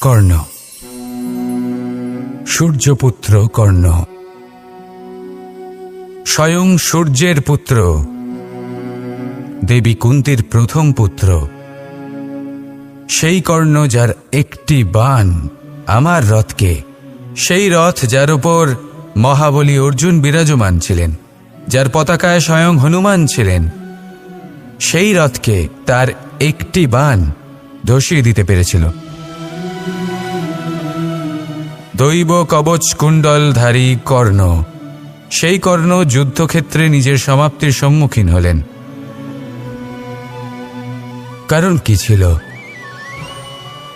কর্ণ, সূর্যপুত্র কর্ণ, স্বয়ং সূর্যের পুত্র, দেবী কুন্তীর প্রথম পুত্র। সেই কর্ণ যার একটি বাণ আমার রথকে, সেই রথ যার উপর মহাবলী অর্জুন বিরাজমান ছিলেন, যার পতাকায় স্বয়ং হনুমান ছিলেন, সেই রথকে তার একটি বাণ ধসিয়ে দিতে পেরেছিল। দৈব কবচ কুণ্ডলধারী কর্ণ, সেই কর্ণ যুদ্ধক্ষেত্রে নিজের সমাপ্তির সম্মুখীন হলেন। কারণ কি ছিল?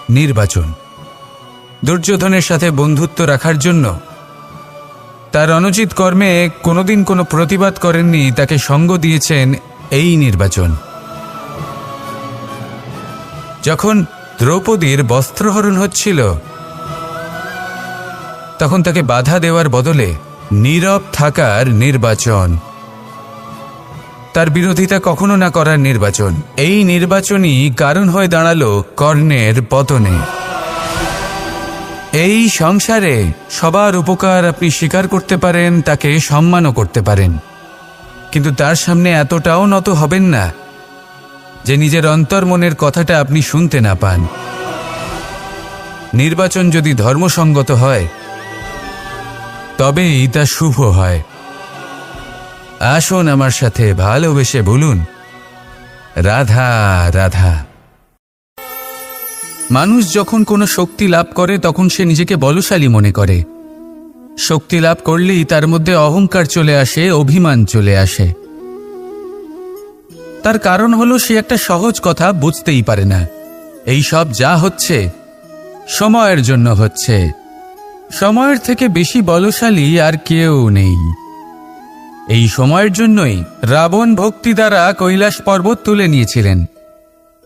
নির্বাচন। দুর্যোধনের সাথে বন্ধুত্ব রাখার জন্য তার অনুচিত কর্মে কোনোদিন কোনো প্রতিবাদ করেননি, তাকে সঙ্গ দিয়েছেন এই নির্বাচন। যখন দ্রৌপদীর বস্ত্রহরণ হচ্ছিল, তখন তাকে বাধা দেওয়ার বদলে নীরব থাকার নির্বাচন, তার বিরোধিতা কখনো না করার নির্বাচন, এই নির্বাচনই কারণ হয়ে দাঁড়ালো কর্ণের পতনে। এই সংসারে সবার উপকার আপনি স্বীকার করতে পারেন, তাকে সম্মানও করতে পারেন, কিন্তু তার সামনে এতটাও নত হবেন না যে নিজের অন্তর্মনের কথাটা আপনি শুনতে না পান। নির্বাচন যদি ধর্মসঙ্গত হয় তবেই তা শুভ হয়। আসুন আমার সাথে ভালোবেসে বলুন, রাধা রাধা। মানুষ যখন কোনো শক্তি লাভ করে তখন সে নিজেকে বলশালী মনে করে। শক্তি লাভ করলেই তার মধ্যে অহংকার চলে আসে, অভিমান চলে আসে। তার কারণ হলো সে একটা সহজ কথা বুঝতেই পারে না। এই সব যা হচ্ছে সময়ের জন্য হচ্ছে। সময়ের থেকে বেশি বলশালী আর কেউ নেই। এই সময়ের জন্যই রাবণ ভক্তি দ্বারা কৈলাস পর্বত তুলে নিয়েছিলেন।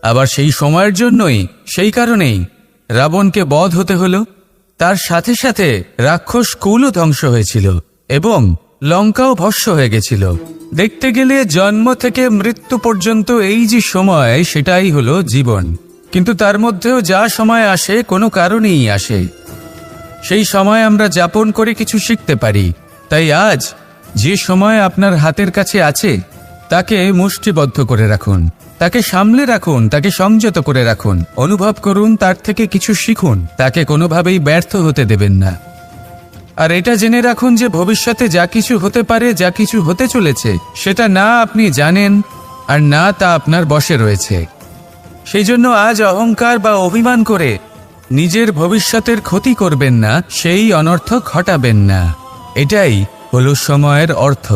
আবার সেই সময়ের জন্যই, সেই কারণেই রাবণকে বধ হতে হলো। তার সাথে সাথে রাক্ষস কুলও ধ্বংস হয়েছিল এবং লঙ্কাও ভস্ম হয়ে গেছিল। দেখতে গেলে জন্ম থেকে মৃত্যু পর্যন্ত এই যে সময়, সেটাই হলো জীবন। কিন্তু তার মধ্যেও যা সময় আসে কোনো কারণেই আসে। সেই সময় আমরা যাপন করে কিছু শিখতে পারি। তাই আজ যে সময় আপনার হাতের কাছে আছে তাকে মুষ্টিবদ্ধ করে রাখুন, তাকে সামলে রাখুন, তাকে সংযত করে রাখুন, অনুভব করুন, তার থেকে কিছু শিখুন, তাকে কোনোভাবেই ব্যর্থ হতে দেবেন না। আর এটা জেনে রাখুন যে ভবিষ্যতে যা কিছু হতে পারে, যা কিছু হতে চলেছে, সেটা না আপনি জানেন আর না তা আপনার বশে রয়েছে। সেই জন্য আজ অহংকার বা অভিমান করে নিজের ভবিষ্যতের ক্ষতি করবেন না, সেই অনর্থক ঘটাবেন না। এটাই হলো সময়ের অর্থ।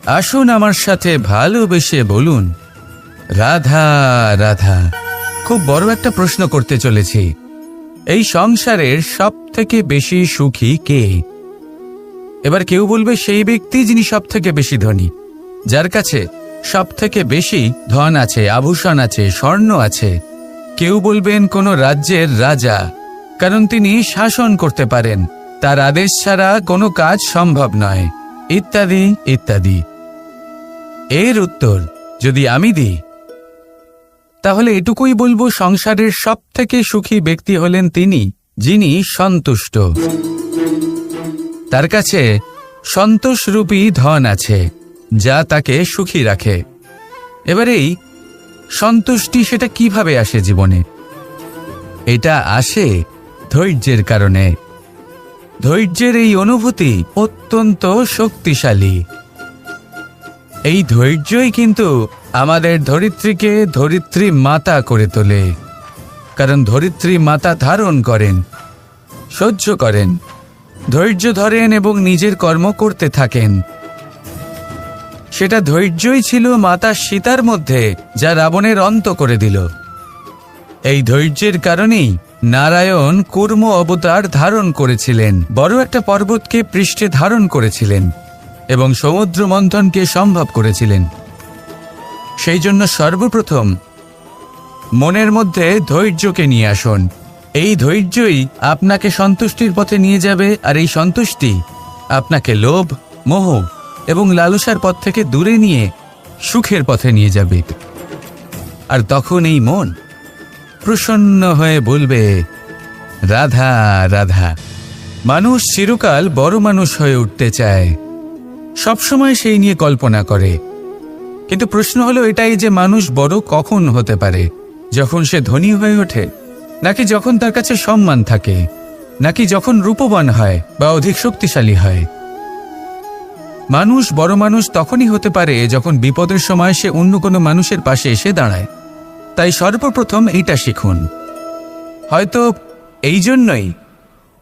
আসুন আমার সাথে ভালোবেসে বলুন, রাধা রাধা। খুব বড় একটা প্রশ্ন করতে চলেছি। এই সংসারের সব থেকে বেশি সুখী কে? এবার কেউ বলবে সেই ব্যক্তি যিনি সব থেকে বেশি ধনী, যার কাছে সব থেকে বেশি ধন আছে, আভূষণ আছে, স্বর্ণ আছে। কেউ বলবেন কোনো রাজ্যের রাজা, কারণ তিনি শাসন করতে পারেন, তার আদেশ ছাড়া কোনো কাজ সম্ভব নয়, ইত্যাদি ইত্যাদি। এর উত্তর যদি আমি দিই তাহলে এটুকুই বলবো, সংসারের সব থেকে সুখী ব্যক্তি হলেন তিনি যিনি সন্তুষ্ট। তার কাছে সন্তোষরূপী ধন আছে যা তাকে সুখী রাখে। এবারেই সন্তুষ্টি সেটা কিভাবে আসে জীবনে? এটা আসে ধৈর্যের কারণে। ধৈর্যের এই অনুভূতি অত্যন্ত শক্তিশালী। এই ধৈর্যই কিন্তু আমাদের ধরিত্রীকে ধরিত্রী মাতা করে তোলে। কারণ ধরিত্রী মাতা ধারণ করেন, সহ্য করেন, ধৈর্য ধরেন এবং নিজের কর্ম করতে থাকেন। সেটা ধৈর্যই ছিল মাতা সীতার মধ্যে, যা রাবণের অন্ত করে দিল। এই ধৈর্যের কারণেই নারায়ণ কুর্ম অবতার ধারণ করেছিলেন, বড় একটা পর্বতকে পৃষ্ঠে ধারণ করেছিলেন এবং সমুদ্র মন্থনকে সম্ভব করেছিলেন। সেই জন্য সর্বপ্রথম মনের মধ্যে ধৈর্যকে নিয়ে আসুন। এই ধৈর্যই আপনাকে সন্তুষ্টির পথে নিয়ে যাবে, আর এই সন্তুষ্টি আপনাকে লোভ, মোহ এবং লালসার পথ থেকে দূরে নিয়ে সুখের পথে নিয়ে যাবে। আর তখন এই মন প্রসন্ন হয়ে বলবে, রাধা রাধা। মানুষ চিরকাল বড় মানুষ হয়ে উঠতে চায়, সবসময় সেই নিয়ে কল্পনা করে। কিন্তু প্রশ্ন হলো এটাই যে মানুষ বড় কখন হতে পারে, যখন সে ধনী হয়ে ওঠে, নাকি যখন তার কাছে সম্মান থাকে, নাকি যখন রূপবান হয় বা অধিক শক্তিশালী হয়। মানুষ বড় মানুষ তখনই হতে পারে যখন বিপদের সময় সে অন্য কোনো মানুষের পাশে এসে দাঁড়ায়। তাই সর্বপ্রথম এইটা শিখুন। হয়তো এই জন্যই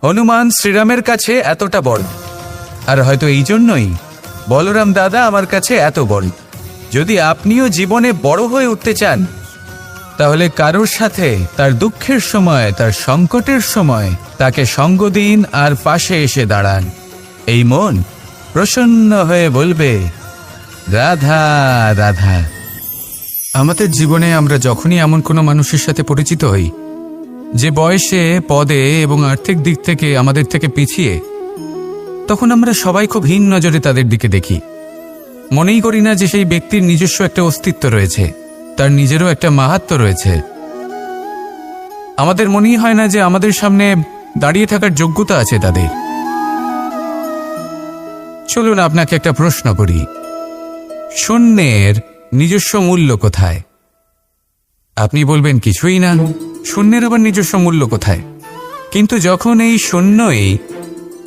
হনুমান শ্রীরামের কাছে এতটা বড়, আর হয়তো এই জন্যই বলরাম দাদা আমার কাছে এত বড়। যদি আপনিও জীবনে বড় হয়ে উঠতে চান, তাহলে কারোর সাথে তার দুঃখের সময়, তার সংকটের সময় তাকে সঙ্গ দিন আর পাশে এসে দাঁড়ান। এই মন প্রসন্ন হয়ে বলবে, রাধা রাধা। আমাদের জীবনে আমরা যখনই এমন কোনো মানুষের সাথে পরিচিত হই যে বয়সে, পদে এবং আর্থিক দিক থেকে আমাদের থেকে পিছিয়ে, তখন আমরা সবাই খুব হীন নজরে তাদের দিকে দেখি। মনেই করি না যে সেই ব্যক্তির নিজস্ব একটা অস্তিত্ব রয়েছে, তার নিজেরও একটা মাহাত্ম্য রয়েছে। আমাদের মনেই হয় না যে আমাদের সামনে দাঁড়িয়ে থাকার যোগ্যতা আছে তাদের। চলুন আপনাকে একটা প্রশ্ন করি, শূন্যের নিজস্ব মূল্য কোথায়? আপনি বলবেন কিছুই না। শূন্যের আবার নিজস্ব মূল্য কোথায়? কিন্তু যখন এই শূন্যই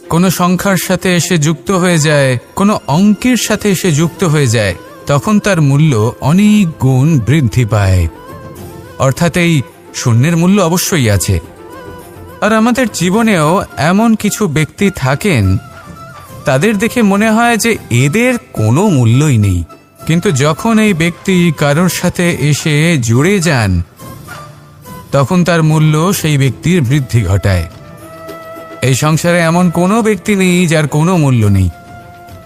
কোনো সংখ্যার সাথে এসে যুক্ত হয়ে যায়, কোনো অঙ্কের সাথে এসে যুক্ত হয়ে যায়, তখন তার মূল্য অনেক গুণ বৃদ্ধি পায়। অর্থাৎ এই শূন্যের মূল্য অবশ্যই আছে। আর আমাদের জীবনেও এমন কিছু ব্যক্তি থাকেন, তাদের দেখে মনে হয় যে এদের কোনো মূল্যই নেই। কিন্তু যখন এই ব্যক্তি কারোর সাথে এসে জুড়ে যান, তখন তার মূল্য সেই ব্যক্তির বৃদ্ধি ঘটায়। এই সংসারে এমন কোনো ব্যক্তি নেই যার কোনো মূল্য নেই।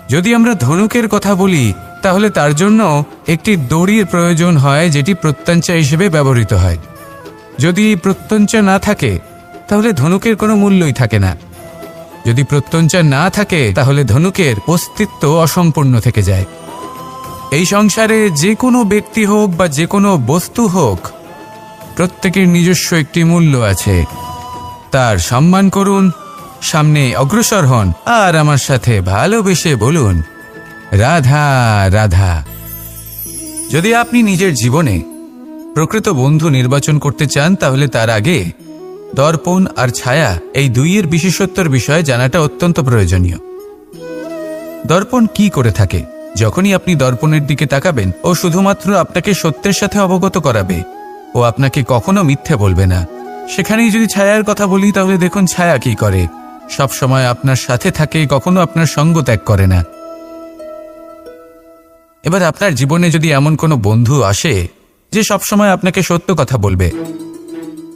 যদি আমরা ধনুকের কথা বলি, তাহলে তার জন্য একটি দড়ির প্রয়োজন হয়, যেটি প্রত্যঞ্চা হিসেবে ব্যবহৃত হয়। যদি প্রত্যঞ্চা না থাকে, তাহলে ধনুকের কোনো মূল্যই থাকে না। যদি প্রত্যঞ্চা না থাকে, তাহলে ধনুকের অস্তিত্ব অসম্পূর্ণ থেকে যায়। এই সংসারে যে কোনো ব্যক্তি হোক বা যে কোনো বস্তু হোক, প্রত্যেকের নিজস্ব একটি মূল্য আছে। তার সম্মান করুন, সামনে অগ্রসর হন, আর আমার সাথে ভালোবেসে বলুন, রাধা রাধা। যদি আপনি নিজের জীবনে প্রকৃত বন্ধু নির্বাচন করতে চান, তাহলে তার আগে দর্পণ আর ছায়া, এই দুইয়ের বিশেষত্বর বিষয়ে জানাটা অত্যন্ত প্রয়োজনীয়। দর্পণ কি করে থাকে? যখনই আপনি দর্পণের দিকে তাকাবেন, ও শুধুমাত্র আপনাকে সত্যের সাথে অবগত করাবে, ও আপনাকে কখনো মিথ্যে বলবে না। সেখানেই যদি ছায়ার কথা বলি, তাহলে দেখুন ছায়া কি করে। সব সময় আপনার সাথে থাকে, কখনো আপনার সঙ্গ ত্যাগ করে না। এবার আপনার জীবনে যদি এমন কোনো বন্ধু আসে যে সবসময় আপনাকে সত্য কথা বলবে,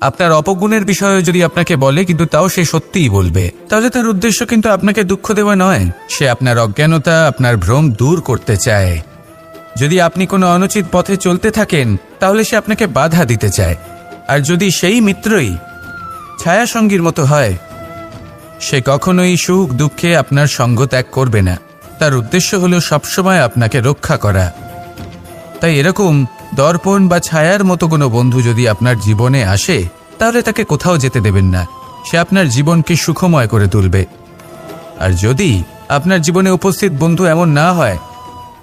আপনার অপগুণের বিষয়ে যদি আপনাকে বলে কিন্তু তাও সে সত্যিই বলবে, তাহলে তার উদ্দেশ্য কিন্তু আপনাকে দুঃখ দেওয়া নয়। সে আপনার অজ্ঞানতা, আপনার ভ্রম দূর করতে চায়। যদি আপনি কোনো অনুচিত পথে চলতে থাকেন, তাহলে সে আপনাকে বাধা দিতে চায়। আর যদি সেই মিত্রই ছায়া সঙ্গীর মতো হয়, সে কখনোই সুখ দুঃখে আপনার সঙ্গ ত্যাগ করবে না। তার উদ্দেশ্য হলো সবসময় আপনাকে রক্ষা করা। তাই এরকম দর্পণ বা ছায়ার মতো কোনো বন্ধু যদি আপনার জীবনে আসে, তাহলে তাকে কোথাও যেতে দেবেন না। সে আপনার জীবনকে সুখময় করে তুলবে। আর যদি আপনার জীবনে উপস্থিত বন্ধু এমন না হয়,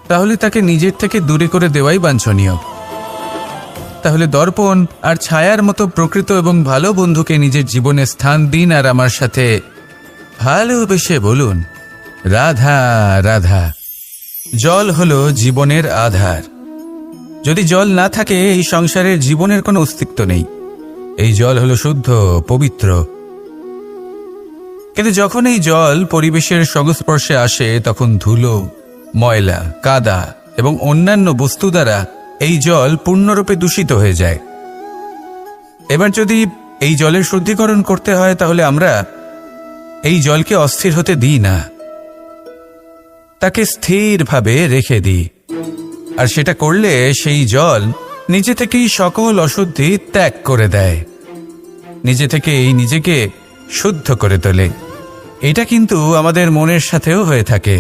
তাহলে তাকে নিজের থেকে দূরে করে দেওয়াই বাঞ্ছনীয়। তাহলে দর্পণ আর ছায়ার মতো প্রকৃত এবং ভালো বন্ধুকে নিজের জীবনে স্থান দিন, আর আমার সাথে ভালোবেসে বলুন, রাধা রাধা। জল হলো জীবনের আধার। যদি জল না থাকে, এই সংসারের জীবনের কোনো অস্তিত্ব নেই। এই জল হলো শুদ্ধ, পবিত্র। কিন্তু যখন এই জল পরিবেশের সংস্পর্শে আসে, তখন ধুলো, ময়লা, কাদা এবং অন্যান্য বস্তু দ্বারা এই জল পূর্ণরূপে দূষিত হয়ে যায়। এবার যদি এই জলের শুদ্ধিকরণ করতে হয়, তাহলে আমরা এই জলকে অস্থির হতে দিই না, তাকে স্থিরভাবে রেখে দিই। আর সেটা করলে সেই জল নিজে থেকেই সকল অশুদ্ধি ত্যাগ করে দেয়, নিজে থেকেই নিজেকে শুদ্ধ করে তোলে। এটা কিন্তু আমাদের মনের সাথেও হয়ে থাকে।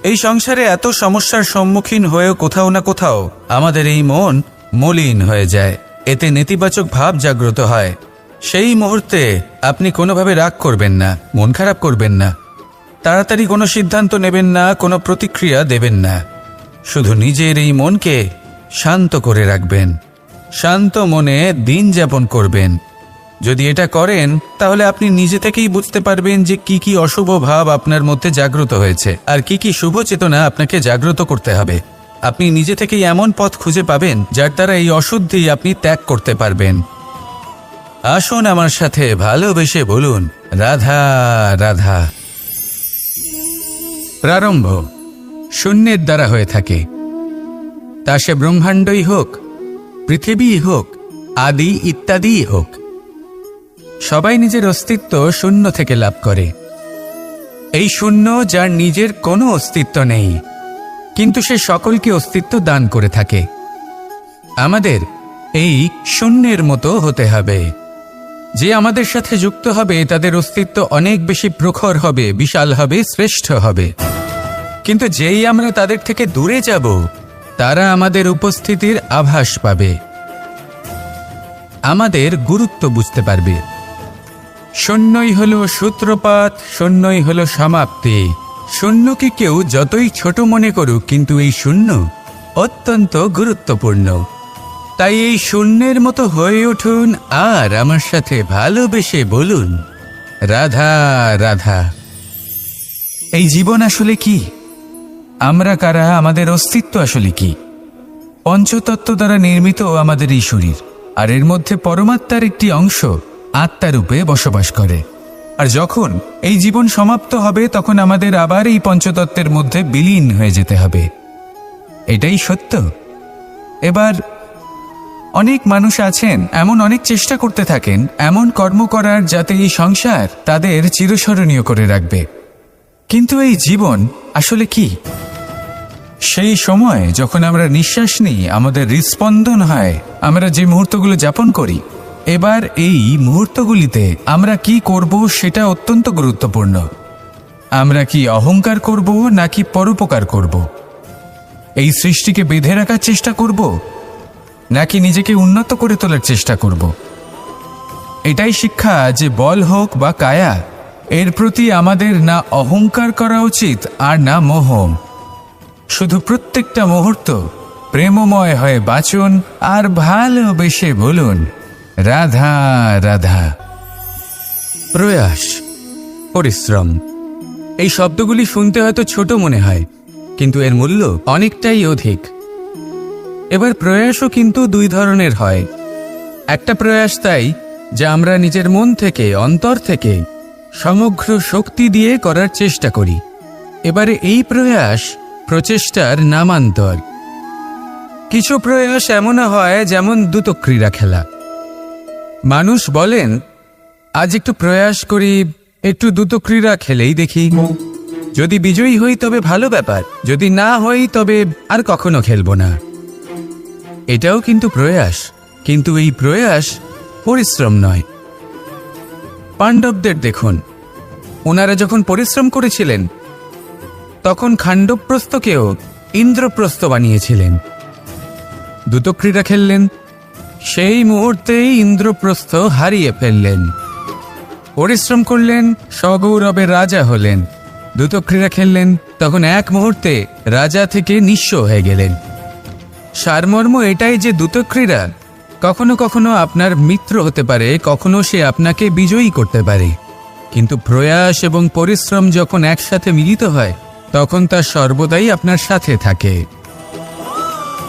এই সংসারে এত সমস্যার সম্মুখীন হয়েও কোথাও না কোথাও আমাদের এই মন মলিন হয়ে যায়। এতে নেতিবাচক ভাব জাগ্রত হয়। সেই মুহূর্তে আপনি কোনোভাবে রাগ করবেন না, মন খারাপ করবেন না, তাড়াতাড়ি কোনো সিদ্ধান্ত নেবেন না, কোনো প্রতিক্রিয়া দেবেন না। শুধু নিজের এই মনকে শান্ত করে রাখবেন, শান্ত মনে দিন যাপন করবেন। যদি এটা করেন তাহলে আপনি নিজে থেকেই বুঝতে পারবেন যে কি কি অশুভ ভাব আপনার মধ্যে জাগ্রত হয়েছে আর কি কি শুভ চেতনা আপনাকে জাগ্রত করতে হবে। আপনি নিজে থেকেই এমন পথ খুঁজে পাবেন যার দ্বারা এই অশুদ্ধি আপনি ত্যাগ করতে পারবেন। আসুন আমার সাথে ভালোবেসে বলুন, রাধা রাধা। প্রারম্ভ শূন্যের দ্বারা হয়ে থাকে, তা সে ব্রহ্মাণ্ডই হোক, পৃথিবীই হোক, আদি ইত্যাদিই হোক। সবাই নিজের অস্তিত্ব শূন্য থেকে লাভ করে। এই শূন্য যার নিজের কোনো অস্তিত্ব নেই, কিন্তু সে সকলকে অস্তিত্ব দান করে থাকে। আমাদের এই শূন্যের মতো হতে হবে। যে আমাদের সাথে যুক্ত হবে তাদের অস্তিত্ব অনেক বেশি প্রখর হবে, বিশাল হবে, শ্রেষ্ঠ হবে। কিন্তু যেই আমরা তাদের থেকে দূরে যাব, তারা আমাদের উপস্থিতির আভাস পাবে, আমাদের গুরুত্ব বুঝতে পারবে। শূন্যই হলো সূত্রপাত, শূন্যই হলো সমাপ্তি। শূন্যকে কেউ যতই ছোট মনে করুক, কিন্তু এই শূন্য অত্যন্ত গুরুত্বপূর্ণ। তাই এই শূন্যের মতো হয়ে উঠুন আর আমার সাথে ভালোবেসে বলুন, রাধা রাধা। এই জীবন আসলে কি? আমরা কারা? আমাদের অস্তিত্ব আসলে কি? পঞ্চতত্ত্ব দ্বারা নির্মিত আমাদের এই শরীর, আর এর মধ্যে পরমাত্মার একটি অংশ আত্মারূপে বসবাস করে। আর যখন এই জীবন সমাপ্ত হবে, তখন আমাদের আবার এই পঞ্চতত্ত্বের মধ্যে বিলীন হয়ে যেতে হবে। এটাই সত্য। এবার অনেক মানুষ আছেন এমন অনেক চেষ্টা করতে থাকেন এমন কর্ম করার যাতে এই সংসার তাদের চিরস্মরণীয় করে রাখবে। কিন্তু এই জীবন আসলে কি? সেই সময় যখন আমরা নিঃশ্বাস নিই, আমাদের হৃৎস্পন্দন হয়, আমরা যে মুহূর্তগুলো যাপন করি, এবার এই মুহূর্তগুলিতে আমরা কি করব সেটা অত্যন্ত গুরুত্বপূর্ণ। আমরা কি অহংকার করব নাকি পরোপকার করব? এই সৃষ্টিকে বেঁধে রাখার চেষ্টা করব নাকি নিজেকে উন্নত করে তোলার চেষ্টা করব? এটাই শিক্ষা যে বল হোক বা কায়া, এর প্রতি আমাদের না অহংকার করা উচিত আর না মোহ। শুধু প্রত্যেকটা মুহূর্ত প্রেমময় হয়ে বাঁচুন আর ভালোবেসে বলুন, রাধা রাধা। প্রয়াস, পরিশ্রম, এই শব্দগুলি শুনতে হয়তো ছোট মনে হয়, কিন্তু এর মূল্য অনেকটাই অধিক। এবার প্রয়াসও কিন্তু দুই ধরনের হয়। একটা প্রয়াস তাই যা আমরা নিজের মন থেকে, অন্তর থেকে সমগ্র শক্তি দিয়ে করার চেষ্টা করি। এবারে এই প্রয়াস প্রচেষ্টার নামান্তর। কিছু প্রয়াস এমনও হয় যেমন দ্রুতক্রীড়া খেলা। মানুষ বলেন, আজ একটু প্রয়াস করি, একটু দ্রুতক্রীড়া খেলেই দেখি, যদি বিজয়ী হই তবে ভালো ব্যাপার, যদি না হই তবে আর কখনো খেলবো না। এটাও কিন্তু প্রয়াস, কিন্তু এই প্রয়াস পরিশ্রম নয়। পাণ্ডবদের দেখুন, ওনারা যখন পরিশ্রম করেছিলেন তখন খাণ্ডবপ্রস্থকেও ইন্দ্রপ্রস্থ বানিয়েছিলেন। দ্রুতক্রীড়া খেললেন, সেই মুহূর্তেই ইন্দ্রপ্রস্থ হারিয়ে ফেললেন। পরিশ্রম করলেন, সগৌরবের রাজা হলেন। দ্রুতক্রীড়া খেললেন, তখন এক মুহূর্তে রাজা থেকে নিঃস্ব হয়ে গেলেন। সারমর্ম এটাই যে দ্রুতক্রীড়া কখনো কখনো আপনার মিত্র হতে পারে, কখনো সে আপনাকে বিজয়ী করতে পারে, কিন্তু প্রয়াস এবং পরিশ্রম যখন একসাথে মিলিত হয় তখন তা সর্বদাই আপনার সাথে থাকে।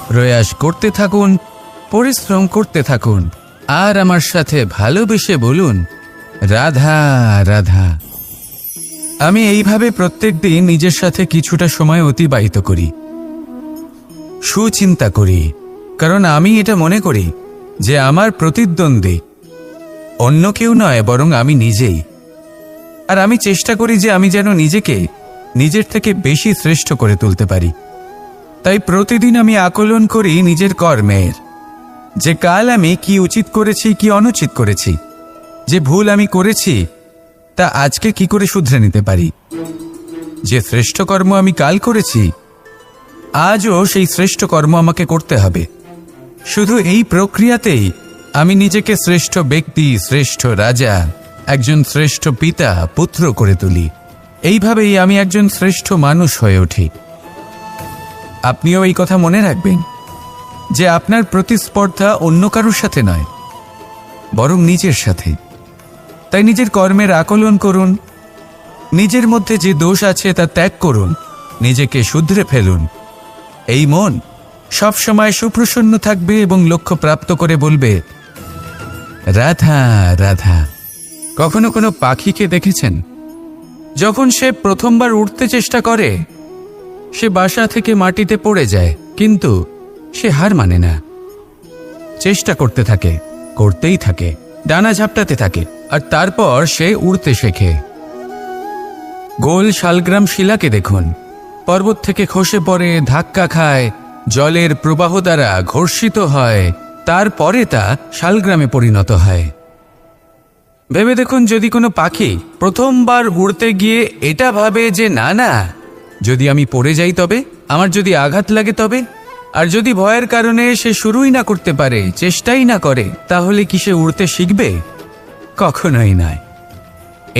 প্রয়াস করতে থাকুন, পরিশ্রম করতে থাকুন, আর আমার সাথে ভালোবেসে বলুন, রাধা রাধা। আমি এইভাবে প্রত্যেক দিন নিজের সাথে কিছুটা সময় অতিবাহিত করি, সুচিন্তা করি, কারণ আমি এটা মনে করি যে আমার প্রতিদ্বন্দ্বী অন্য কেউ নয়, বরং আমি নিজেই। আর আমি চেষ্টা করি যে আমি যেন নিজেকে নিজের থেকে বেশি শ্রেষ্ঠ করে তুলতে পারি। তাই প্রতিদিন আমি আকলন করি নিজের কর্মের, যে কাল আমি কি উচিত করেছি, কি অনুচিত করেছি, যে ভুল আমি করেছি তা আজকে কি করে শুধরে নিতে পারি। যে শ্রেষ্ঠ কর্ম আমি কাল করেছি, আজও সেই শ্রেষ্ঠ কর্ম আমাকে করতে হবে। শুধু এই প্রক্রিয়াতেই আমি নিজেকে শ্রেষ্ঠ ব্যক্তি, শ্রেষ্ঠ রাজা, একজন শ্রেষ্ঠ পিতা, পুত্র করে তুলি। এইভাবেই আমি একজন শ্রেষ্ঠ মানুষ হয়ে উঠি। আপনিও এই কথা মনে রাখবেন যে আপনার প্রতিস্পর্ধা অন্য কারোর সাথে নয়, বরং নিজের সাথে। তাই নিজের কর্মের আকলন করুন, নিজের মধ্যে যে দোষ আছে তা ত্যাগ করুন, নিজেকে শুধরে ফেলুন। এই মন সবসময় সুপ্রসন্ন থাকবে এবং লক্ষ্য প্রাপ্ত করে বলবে, রাধা রাধা। কখনো কোনো পাখিকে দেখেছেন? যখন সে প্রথমবার উঠতে চেষ্টা করে, সে বাসা থেকে মাটিতে পড়ে যায়, কিন্তু সে হার মানে না, চেষ্টা করতে থাকে, করতেই থাকে, ডানা ঝাপটাতে থাকে, আর তারপর সে উড়তে শেখে। গোল শালগ্রাম শিলাকে দেখুন, পর্বত থেকে খসে পড়ে, ধাক্কা খায়, জলের প্রবাহ দ্বারা ঘর্ষিত হয়, তারপরে তা শালগ্রামে পরিণত হয়। ভেবে দেখুন, যদি কোনো পাখি প্রথমবার উড়তে গিয়ে এটা ভাবে যে না না, যদি আমি পড়ে যাই তবে, আমার যদি আঘাত লাগে তবে, আর যদি ভয়ের কারণে সে শুরুই না করতে পারে, চেষ্টাই না করে, তাহলে কি সে উড়তে শিখবে? কখনোই নয়।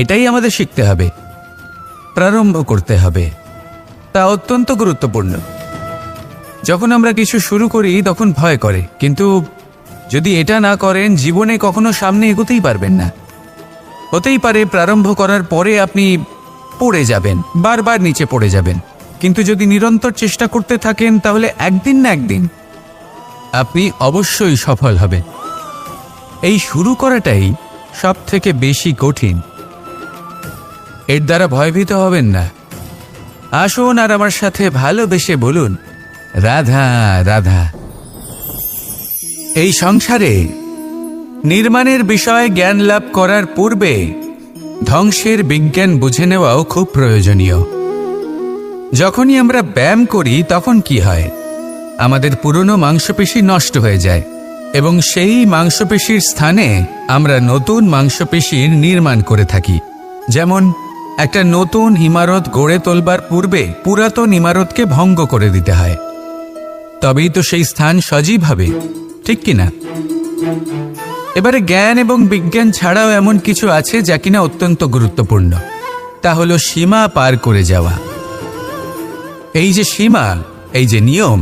এটাই আমাদের শিখতে হবে, প্রারম্ভ করতে হবে। তা অত্যন্ত গুরুত্বপূর্ণ। যখন আমরা কিছু শুরু করি তখন ভয় করে, কিন্তু যদি এটা না করেন, জীবনে কখনো সামনে এগোতেই পারবেন না। হতেই পারে প্রারম্ভ করার পরে আপনি পড়ে যাবেন, বারবার নিচে পড়ে যাবেন, কিন্তু যদি নিরন্তর চেষ্টা করতে থাকেন, তাহলে একদিন না একদিন আপনি অবশ্যই সফল হবেন। এই শুরু করাটাই সব থেকে বেশি কঠিন। এর দ্বারা ভয়ভীত হবেন না। আসুন আর আমার সাথে ভালোবেসে বলুন, রাধা রাধা। এই সংসারে নির্মাণের বিষয়ে জ্ঞান লাভ করার পূর্বে ধ্বংসের বিজ্ঞান বুঝে নেওয়াও খুব প্রয়োজনীয়। যখনই আমরা ব্যায়াম করি তখন কি হয়? আমাদের পুরনো মাংসপেশি নষ্ট হয়ে যায় এবং সেই মাংসপেশির স্থানে আমরা নতুন মাংসপেশির নির্মাণ করে থাকি। যেমন একটা নতুন ইমারত গড়ে তোলবার পূর্বে পুরাতন ইমারতকে ভঙ্গ করে দিতে হয়, তবেই তো সেই স্থান সজীব হবে, ঠিক কিনা? এবারে জ্ঞান এবং বিজ্ঞান ছাড়াও এমন কিছু আছে যা কিনা অত্যন্ত গুরুত্বপূর্ণ। তা হলো সীমা পার করে যাওয়া। এই যে সীমা, এই যে নিয়ম,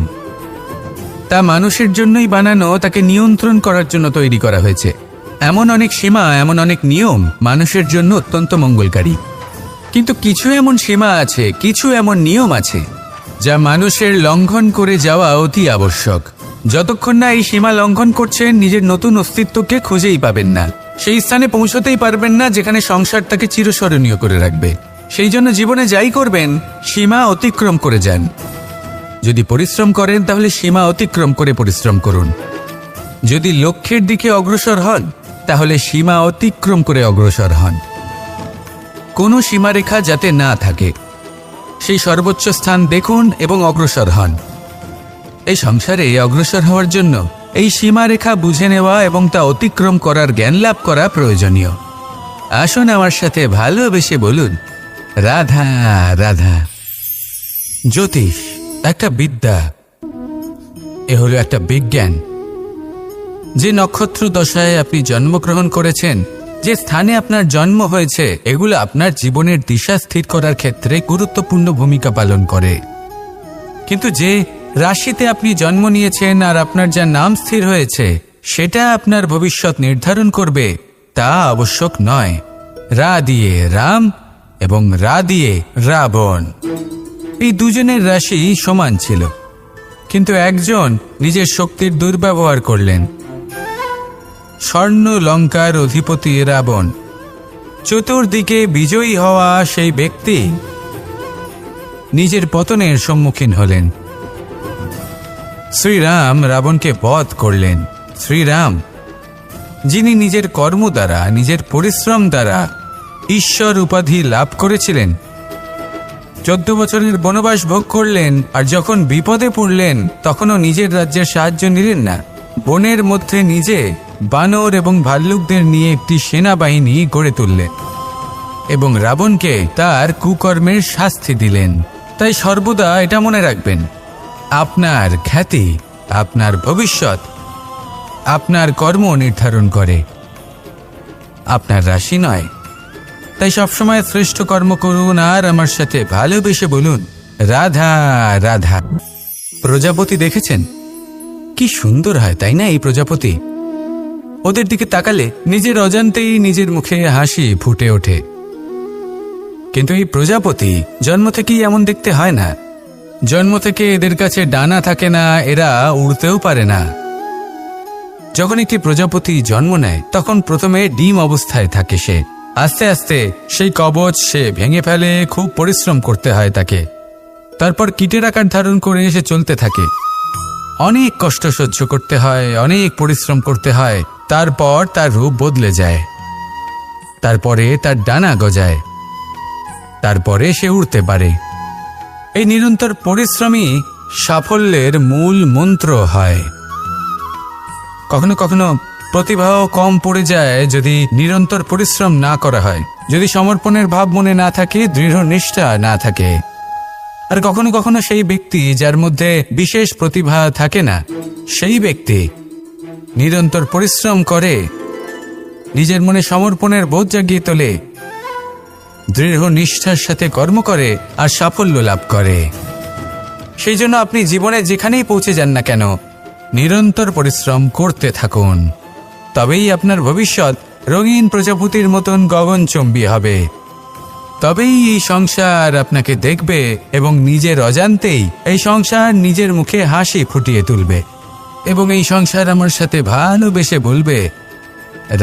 তা মানুষের জন্যই বানানো, তাকে নিয়ন্ত্রণ করার জন্য তৈরি করা হয়েছে। এমন অনেক সীমা, এমন অনেক নিয়ম মানুষের জন্য অত্যন্ত মঙ্গলকারী। কিন্তু কিছু এমন সীমা আছে, কিছু এমন নিয়ম আছে যা মানুষের লঙ্ঘন করে যাওয়া অতি আবশ্যক। যতক্ষণ না এই সীমা লঙ্ঘন করছেন, নিজের নতুন অস্তিত্বকে খুঁজেই পাবেন না, সেই স্থানে পৌঁছতেই পারবেন না যেখানে সংসার তাকে চিরস্মরণীয় করে রাখবে। সেই জন্য জীবনে যাই করবেন, সীমা অতিক্রম করে যান। যদি পরিশ্রম করেন, তাহলে সীমা অতিক্রম করে পরিশ্রম করুন। যদি লক্ষ্যের দিকে অগ্রসর হন, তাহলে সীমা অতিক্রম করে অগ্রসর হন। কোনো সীমারেখা যাতে না থাকে, সেই সর্বোচ্চ স্থান দেখুন এবং অগ্রসর হন। এই সংসারে অগ্রসর হওয়ার জন্য এই সীমারেখা বুঝে নেওয়া এবং তা অতিক্রম করার জ্ঞান লাভ করা প্রয়োজনীয়। আসুন আমার সাথে ভালোবেসে বলুন, রাধা রাধা। জ্যোতিষ একটা বিদ্যা, এ হলো একটা বিজ্ঞান। যে নক্ষত্র দশায় আপনি জন্মগ্রহণ করেছেন, যে স্থানে আপনার জন্ম হয়েছে, এগুলো আপনার জীবনের দিশা স্থির করার ক্ষেত্রে গুরুত্বপূর্ণ ভূমিকা পালন করে। কিন্তু যে রাশিতে আপনি জন্ম নিয়েছেন আর আপনার যা নাম স্থির হয়েছে, সেটা আপনার ভবিষ্যৎ নির্ধারণ করবে তা আবশ্যক নয়। রা দিয়ে রাম এবং রা দিয়ে রাবণ, এই দুজনের রাশি সমান ছিল, কিন্তু একজন নিজের শক্তির দুর্ব্যবহার করলেন। স্বর্ণ লঙ্কার অধিপতি রাবণ, চতুর্দিকে বিজয়ী হওয়া সেই ব্যক্তি নিজের পতনের সম্মুখীন হলেন। শ্রীরাম রাবণকে বধ করলেন। শ্রীরাম, যিনি নিজের কর্ম দ্বারা, নিজের পরিশ্রম দ্বারা ঈশ্বর উপাধি লাভ করেছিলেন, 14 বছরের বনবাস ভোগ করলেন, আর যখন বিপদে পড়লেন তখনও নিজের রাজ্যের সাহায্য নিলেন না। বনের মধ্যে নিজে বানর এবং ভাল্লুকদের নিয়ে একটি সেনাবাহিনী গড়ে তুললেন এবং রাবণকে তার কুকর্মের শাস্তি দিলেন। তাই সর্বদা এটা মনে রাখবেন, আপনার খ্যাতি, আপনার ভবিষ্যৎ আপনার কর্ম নির্ধারণ করে, আপনার রাশি নয়। তাই সবসময় শ্রেষ্ঠ কর্ম করুন আর আমার সাথে ভালোবেসে বলুন, রাধা রাধা। প্রজাপতি দেখেছেন? কি সুন্দর হয় তাই না এই প্রজাপতি? ওদের দিকে তাকালে নিজের অজান্তেই নিজের মুখে হাসি ফুটে ওঠে। কিন্তু এই প্রজাপতি জন্ম থেকেই এমন দেখতে হয় না। জন্ম থেকে এদের কাছে ডানা থাকে না, এরা উড়তেও পারে না। যখন একটি প্রজাপতি জন্ম নেয় তখন প্রথমে ডিম অবস্থায় থাকে সে। আস্তে আস্তে সেই কবচ সে ভেঙে ফেলে, খুব পরিশ্রম করতে হয় তাকে। তারপর কীটের আকার ধারণ করে সে চলতে থাকে। অনেক কষ্ট সহ্য করতে হয়, অনেক পরিশ্রম করতে হয়। তারপর তার রূপ বদলে যায়, তারপরে তার ডানা গজায়, তারপরে সে উড়তে পারে। এই নিরন্তর পরিশ্রমই সাফল্যের মূল মন্ত্র হয়। কখনো কখনো প্রতিভাও কম পড়ে যায় যদি নিরন্তর পরিশ্রম না করা হয়, যদি সমর্পণের ভাব মনে না থাকে, দৃঢ় নিষ্ঠা না থাকে। আর কখনো কখনো সেই ব্যক্তি যার মধ্যে বিশেষ প্রতিভা থাকে না, সেই ব্যক্তি নিরন্তর পরিশ্রম করে, নিজের মনে সমর্পণের বোধ জাগিয়ে তোলে, দৃঢ় নিষ্ঠার সাথে কর্ম করে আর সাফল্য লাভ করে। সেই জন্য আপনি জীবনে যেখানেই পৌঁছে যান না কেন, নিরন্তর পরিশ্রম করতে থাকুন। তবেই আপনার ভবিষ্যৎ রঙিন প্রজাপতির মতন গগনচুম্বী হবে। তবেই এই সংসার আপনাকে দেখবে এবং নিজের অজান্তেই এই সংসার নিজের মুখে হাসি ফুটিয়ে তুলবে এবং এই সংসার আমার সাথে ভালোবেসে বলবে,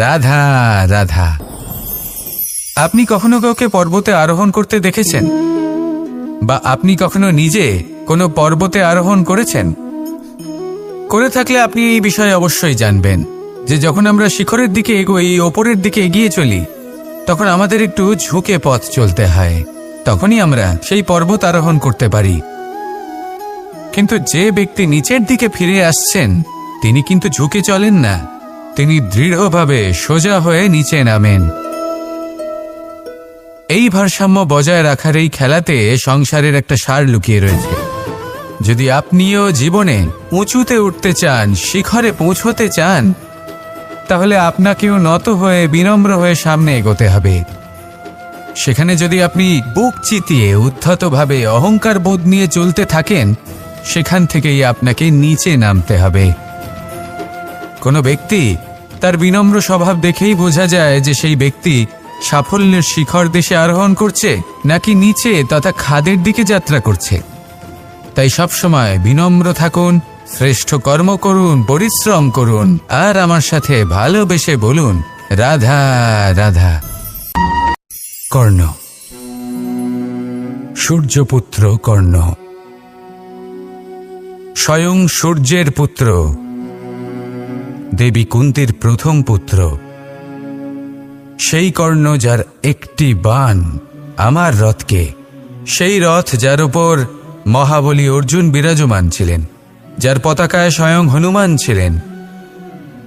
রাধা রাধা। আপনি কখনো কাউকে পর্বতে আরোহণ করতে দেখেছেন? বা আপনি কখনো নিজে কোনো পর্বতে আরোহণ করেছেন? করে থাকলে আপনি এই বিষয়ে অবশ্যই জানবেন যে যখন আমরা শিখরের দিকে এগোই, ওপরের দিকে এগিয়ে চলি, তখন আমাদের একটু ঝুঁকে পথ চলতে হয়। তখনই আমরা সেই পর্বত আরোহণ করতে পারি। কিন্তু যে ব্যক্তি নিচের দিকে ফিরে আসছেন তিনি কিন্তু ঝুঁকে চলেন না, তিনি দৃঢ়ভাবে সোজা হয়ে নিচে নামেন। এই ভারসাম্য বজায় রাখার এই খেলাতে সংসারের একটা সার লুকিয়ে রয়েছে। যদি আপনিও জীবনে উঁচুতে উঠতে চান, শিখরে পৌঁছতে চান, তাহলে আপনাকেও নত হয়ে বিনম্র হয়ে সামনে এগোতে হবে। সেখানে যদি আপনি বুক চিতিয়ে উদ্ধতভাবে অহংকার বোধ নিয়ে চলতে থাকেন, সেখান থেকেই আপনাকে নিচে নামতে হবে। কোনো ব্যক্তি তার বিনম্র স্বভাব দেখেই বোঝা যায় যে সেই ব্যক্তি সাফল্যের শিখর দেশে আরোহণ করছে নাকি নিচে তথা খাদের দিকে যাত্রা করছে। তাই সবসময় বিনম্র থাকুন, শ্রেষ্ঠ কর্ম করুন, পরিশ্রম করুন আর আমার সাথে ভালোবেসে বলুন, রাধা রাধা। কর্ণ, সূর্যপুত্র কর্ণ, স্বয়ং সূর্যের পুত্র, দেবী কুন্তীর প্রথম পুত্র। সেই কর্ণ যার একটি বাণ আমার রথকে, সেই রথ যার উপর মহাবলী অর্জুন বিরাজমান ছিলেন, যার পতাকায় স্বয়ং হনুমান ছিলেন,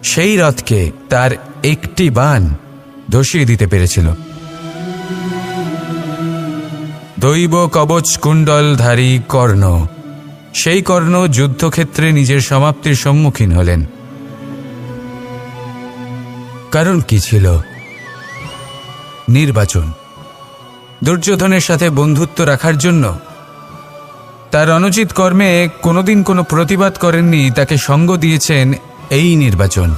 সেই রথকে তার একটি বাণ ধসিয়ে দিতে পেরেছিল। দৈব কবচ কুণ্ডলধারী কর্ণ, সেই কর্ণ যুদ্ধক্ষেত্রে নিজের সমাপ্তির সম্মুখীন হলেন। কারণ কি ছিল? নির্বাচন। দুর্যোধনের সাথে বন্ধুত্ব রাখার জন্য তার অনুচিত কর্মে কোনোদিন কোনো প্রতিবাদ করেননি, তাকে সঙ্গ দিয়েছেন এই নির্বাচন।